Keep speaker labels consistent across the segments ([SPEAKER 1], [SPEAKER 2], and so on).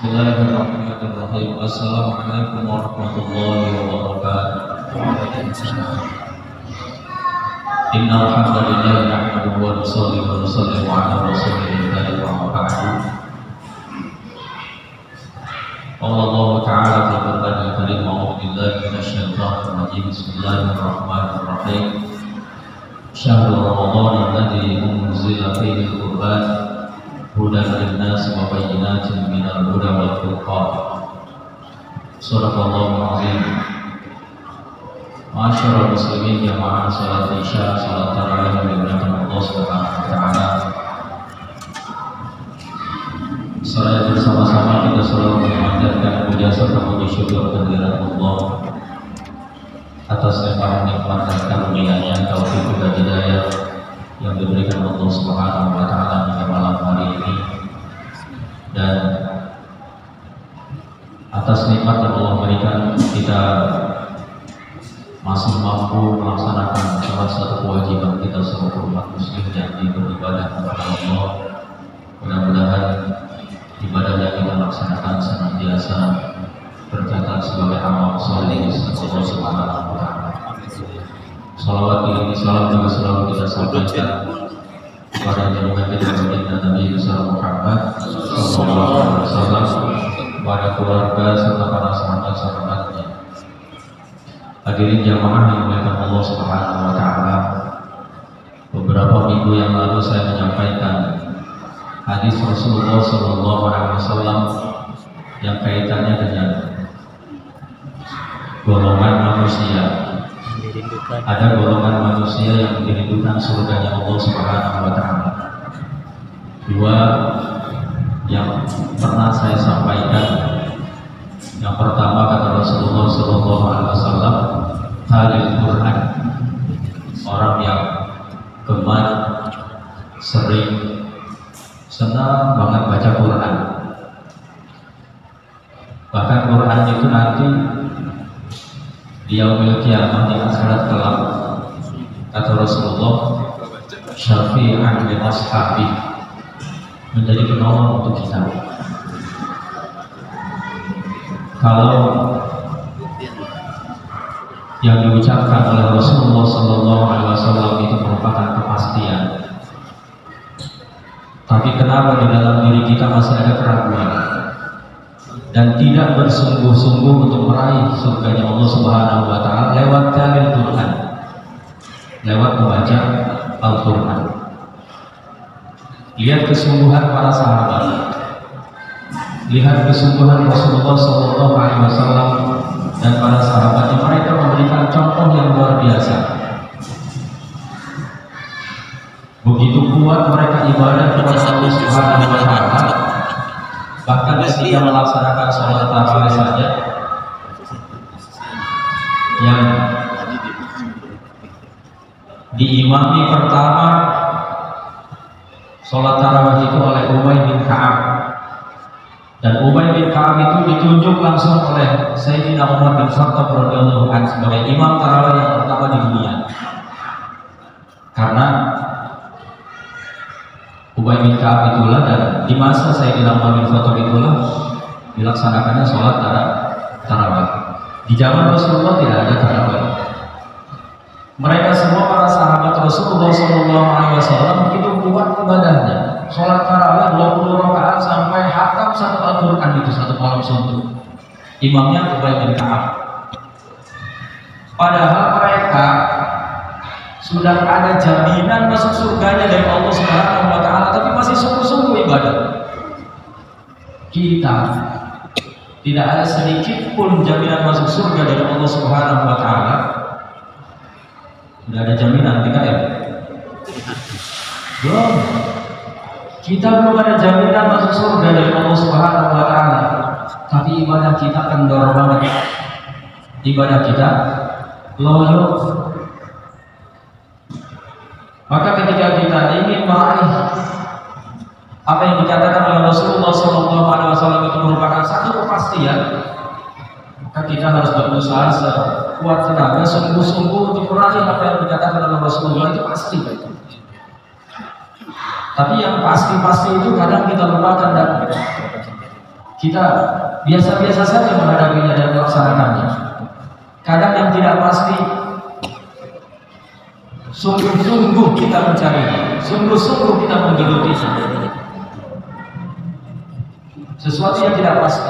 [SPEAKER 1] Bismillahirrahmanirrahim. Assalamualaikum warahmatullahi wabarakatuh. Innal hamdalillah nahmaduhu wa nusallimu ala rasulil karim wa ba'du. Allah Ta'ala fi Qur'anil Karim wa billahi minasyaitonir rajim. Bismillahirrahmanirrahim. Syahrul Ramadan alladzi unzila fihi al-Qur'an hudan lin-nasi wa bayyinatin minal huda wal furqan. Shadaqallahul azim. Ma'asyiral muslimin jamaah salat isya, salat tarawih dimuliakan Allah Subhanahu wa taala. Saya bersama-sama kita selalu memanjatkan puja serta puji syukur kehadirat Allah atas limpahan nikmat dan karunia-Nya, taufik dan hidayah yang diberikan Allah Subhanahu wa taala pada malam hari ini, dan atas nikmat yang Allah berikan kita masih mampu melaksanakan salah satu kewajiban kita sebagai umat muslim, yakni beribadah kepada Allah. Mudah-mudahan ibadah yang kita laksanakan senantiasa tercatat sebagai amal saleh Allah Subhanahu wa taala. Salawat ini salam juga selalu kita sampaikan kepada junjungan kita baginda Nabi Muhammad sallallahu alaihi wasallam, kepada keluarga serta para sahabat-sahabatnya. Hadirin jamaah yang dimuliakan Allah Subhanahu wa taala. Beberapa minggu yang lalu saya menyampaikan hadis Rasulullah sallallahu alaihi wasallam yang kaitannya dengan golongan manusia. Ada golongan manusia yang dirindukan surganya Allah Subhanahu wa taala. Dua yang pernah saya sampaikan. Yang pertama kata Rasulullah sallallahu alaihi wasallam, talil Quran. Orang yang gemar, sering, senang banget baca Quran. Bahkan Quran itu nanti di yaumil qiyamah, di akhirat kelak, kata Rasulullah, syafi'an li ashabi, menjadi penolong untuk kita. Kalau yang diucapkan oleh Rasulullah sallallahu alaihi wasallam itu merupakan kepastian, tapi kenapa di dalam diri kita masih ada keraguan dan tidak bersungguh-sungguh untuk meraih surganya Allah Subhanahu wa taala lewat dalil Quran, lewat membaca Al-Quran. Lihat kesungguhan para sahabat, lihat kesungguhan Rasulullah sallallahu alaihi wasallam dan para sahabatnya. Mereka memberikan contoh yang luar biasa. Begitu kuat mereka ibadah kepada Allah Subhanahu wa taala. Bahkan ketika melaksanakan sholat tarawih saja, yang diimami pertama sholat tarawih itu oleh Ubay bin Ka'ab, dan Ubay bin Ka'ab itu ditunjuk langsung oleh Sayyidina Umar bin Khattab radhiyallahu anhu sebagai imam tarawih yang pertama di dunia. Karena Ubay bin Ka'ab itulah, dan di masa Sayyidina Umar bin Khattab itulah dilaksanakannya sholat tarawih. Di zaman Rasulullah tidak ada tarawih. Mereka semua para sahabat Rasulullah sallallahu alaihi wasallam begitu kuat ibadahnya. Sholat tarawih 20 rakaat sampai hatam satu Al-Quran itu satu malam suntuk. Imamnya Ubay bin Ka'ab. Padahal mereka sudah ada jaminan masuk surganya dari Allah Subhanahu wa taala, tapi masih sungguh-sungguh ibadah. Kita tidak ada sedikit pun jaminan masuk surga dari Allah Subhanahu wa taala. Tidak ada jaminan kita ya? Belum. Kita belum ada jaminan masuk surga dari Allah Subhanahu wa taala. Tapi ibadah kita kendor banget. Ibadah kita loyo. Maka ketika kita ingin meraih apa yang dikatakan oleh Rasulullah SAW itu merupakan satu kepastian, maka kita harus berusaha sekuat tenaga, sungguh-sungguh untuk meraih apa yang dikatakan oleh Rasulullah itu pasti. Tapi yang pasti-pasti itu kadang kita lupakan, dan kita biasa-biasa saja menghadapinya dan melaksanakannya. Kadang yang tidak pasti, sungguh-sungguh kita mencari, sungguh-sungguh kita menggelutinya. Sesuatu yang tidak pasti.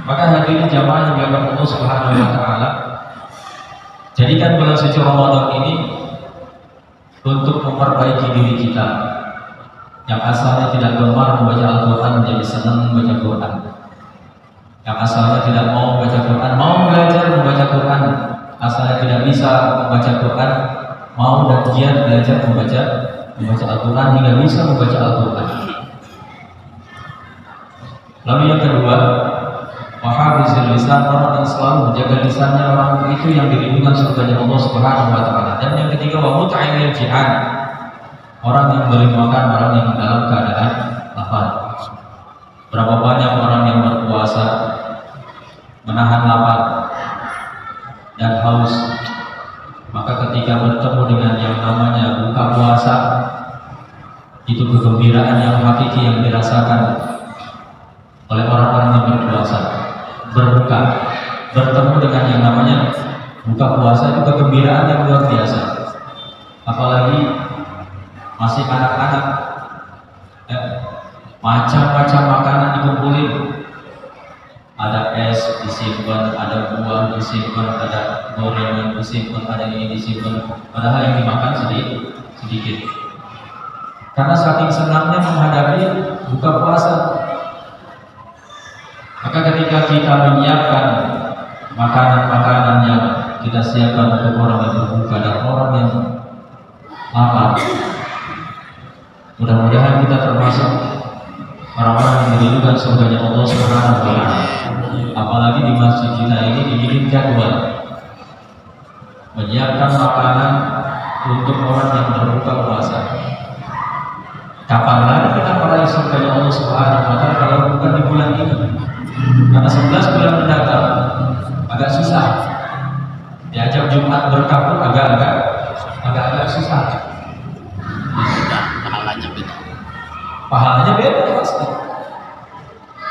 [SPEAKER 1] Maka hadirin jamaah yang dimuliakan Allah Subhanahu wa taala, jadikan bulan suci Ramadan ini untuk memperbaiki diri kita. Yang asalnya tidak gemar membaca Al-Quran menjadi senang membaca Quran. Yang asalnya tidak mau membaca Quran, mau belajar membaca Quran. Asalnya tidak bisa membaca Quran, mau dan giat belajar membaca Al-Quran hingga bisa membaca Al-Quran. Lalu yang kedua, wahafizil lisan, orang yang selalu menjaga lisannya, orang itu yang dirindukan surganya Allah Subhanahu wa taala. Dan yang ketiga, wa mut'imil ji'an, orang yang beri makan orang yang dalam keadaan lapar. Berapa banyak orang yang berpuasa menahan lapar dan haus, maka ketika bertemu dengan yang namanya buka puasa, itu kegembiraan yang hakiki yang dirasakan oleh orang-orang yang berpuasa. Berbuka, bertemu dengan yang namanya buka puasa, itu kegembiraan yang luar biasa. Apalagi masih anak-anak, macam-macam makanan dikumpulin, ada es disimpan, ada buah disimpan, ada gorengan disimpan, ada ini disimpan, padahal yang dimakan sedikit. Karena saking senangnya menghadapi buka puasa. Maka ketika kita menyiapkan makanan-makanan yang kita siapkan untuk orang yang berbuka dan orang yang lapar, mudah-mudahan kita termasuk orang-orang yang dirindukan surganya Allah Subhanahu wa taala. Apalagi di masjid kita ini dibikin jadwal menyiapkan makanan untuk orang yang berbuka puasa. Kapan lagi kita meraih surganya Allah Subhanahu wa taala kalau bukan di bulan ini? Karena 11 bulan mendatang agak susah. Diajak Jumat berkah pun agak susah. Pahalanya beda pasti.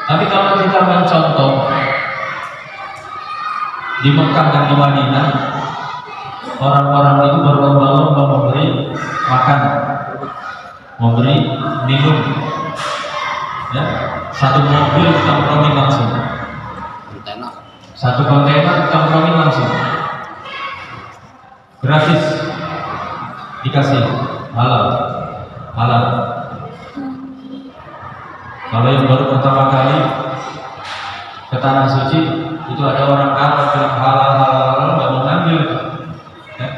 [SPEAKER 1] Tapi kalau kita mencontoh di Mekah dan di Madinah, orang-orang itu berlomba-lomba memberi makan, memberi minum, ya, satu mobil ditampromin langsung, satu kontainer ditampromin langsung, gratis, dikasih halal. Kalau yang baru pertama kali ke tanah suci itu ada orang Arab bilang halal, nggak mau ngambil, ya,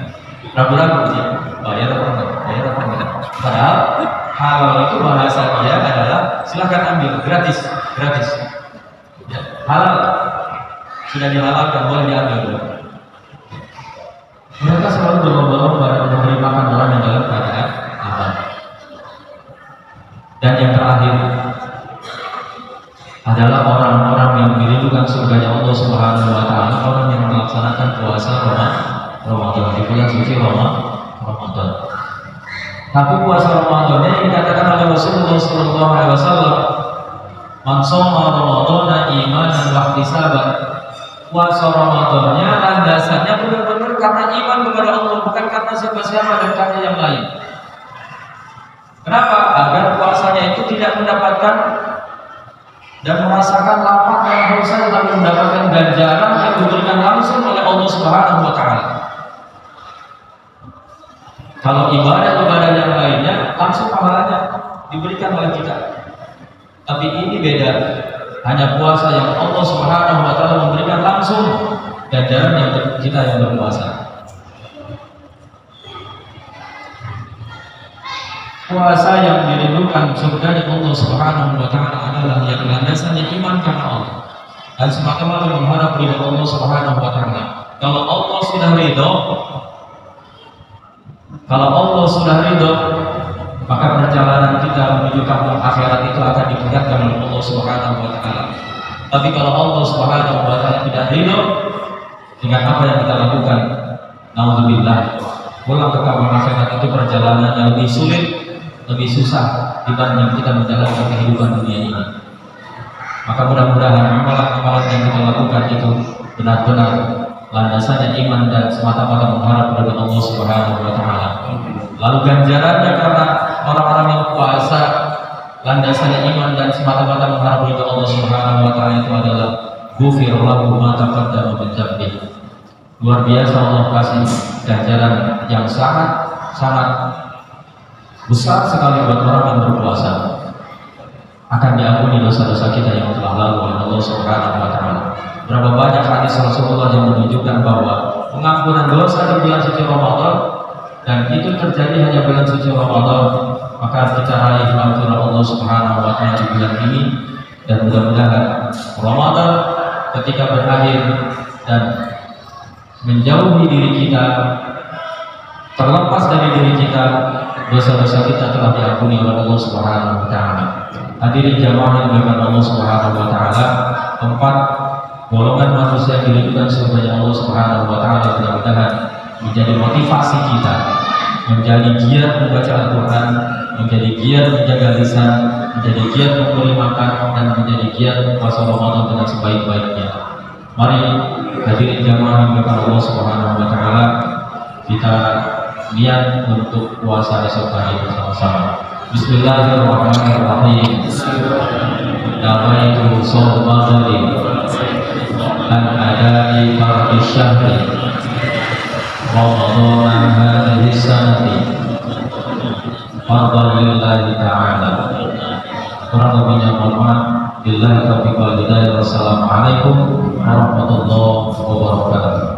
[SPEAKER 1] ragu-ragu dia, bayar apa enggak? Padahal halal itu bahasa dia adalah silahkan ambil, gratis, ya, halal, sudah dihalalkan, boleh diambil. Mereka selalu berlomba-lomba memberi makan orang yang dalam keadaan lapar. Dan yang terakhir adalah orang-orang yang dirindukan surganya Allah Subhanahu wa taala, orang yang melaksanakan puasa Ramadan di bulan suci Ramadan. Tapi puasa Ramadannya yang dikatakan oleh Rasulullah sallallahu alaihi wasallam, "Man shoma Ramadhana imanan wa ihtisaban." Puasa Ramadannya landasannya benar-benar karena iman kepada Allah, bukan karena siapa-siapa dan karena yang lain. Kenapa? Agar puasanya itu tidak mendapatkan dan merasakan lapar dan hausnya, tapi mendapatkan ganjaran yang diberikan langsung oleh Allah Subhanahu wa taala. Kalau ibadah yang lainnya langsung pahalanya diberikan oleh kita. Tapi ini beda. Hanya puasa yang Allah Subhanahu wa taala memberikan langsung ganjaran yang kita yang berpuasa. Puasa yang dirindukan surganya Allah Subhanahu wa taala adalah yang landasannya iman karena Allah dan semata-mata mengharap ridha Allah Subhanahu wa taala. Kalau Allah sudah ridho, maka perjalanan kita menuju kampung akhirat itu akan dimudahkan oleh Allah Subhanahu wa taala. Tapi kalau Allah Subhanahu wa taala tidak ridho dengan apa yang kita lakukan, naudzubillah, pulang ke kampung akhirat itu perjalanannya lebih sulit, lebih susah dibanding kita menjalankan kehidupan dunia ini. Maka mudah-mudahan amalan-amalan yang kita lakukan itu benar-benar landasannya iman dan semata-mata mengharap kepada Allah Subhanahu wa Ta'ala. Lalu ganjarannya karena orang-orang yang puasa landasannya iman dan semata-mata mengharap kepada Allah Subhanahu wa Ta'ala itu adalah ghufir lahu ma taqaddama min dzambihi. Luar biasa Allah kasih ganjaran yang sangat besar sekali buat orang yang berpuasa. Akan diampuni dosa-dosa kita yang telah lalu oleh Allah Subhanahu wa Ta'ala. Berapa banyak hadis Rasulullah yang menunjukkan bahwa pengampunan dosa di bulan suci Ramadan, dan itu terjadi hanya bulan suci Ramadan, maka kita raih ampunan Allah Subhanahu wa Ta'ala di bulan ini. Dan mudah-mudahan Ramadan ketika berakhir dan menjauhi diri kita, terlepas dari diri kita, dosa-dosa kita telah diampuni oleh Allah Subhanahu wa Ta'ala. Hadirin jamaah yang dimuliakan Allah Subhanahu wa Ta'ala, 4 golongan manusia yang dirindukan surga Allah Subhanahu wa Ta'ala mudah-mudahan menjadi motivasi kita, menjadi giat membaca Al-Quran, menjadi giat menjaga lisan, menjadi giat memberi makan, dan menjadi giat puasa Ramadan dengan sebaik-baiknya. Mari hadirin jamaah yang dimuliakan Allah Subhanahu wa Ta'ala, kita niat untuk puasa esok hari bersama-sama. Bismillahirrahmanirrahim. Nawaitu shauma ghadin an adai fardhi syahri Ramadhan hadhihi sanati fardhan lillahi ta'ala. Kurang lebihnya mohon maaf. Billahi taufiq wal hidayah. Wassalamualaikum warahmatullahi wabarakatuh.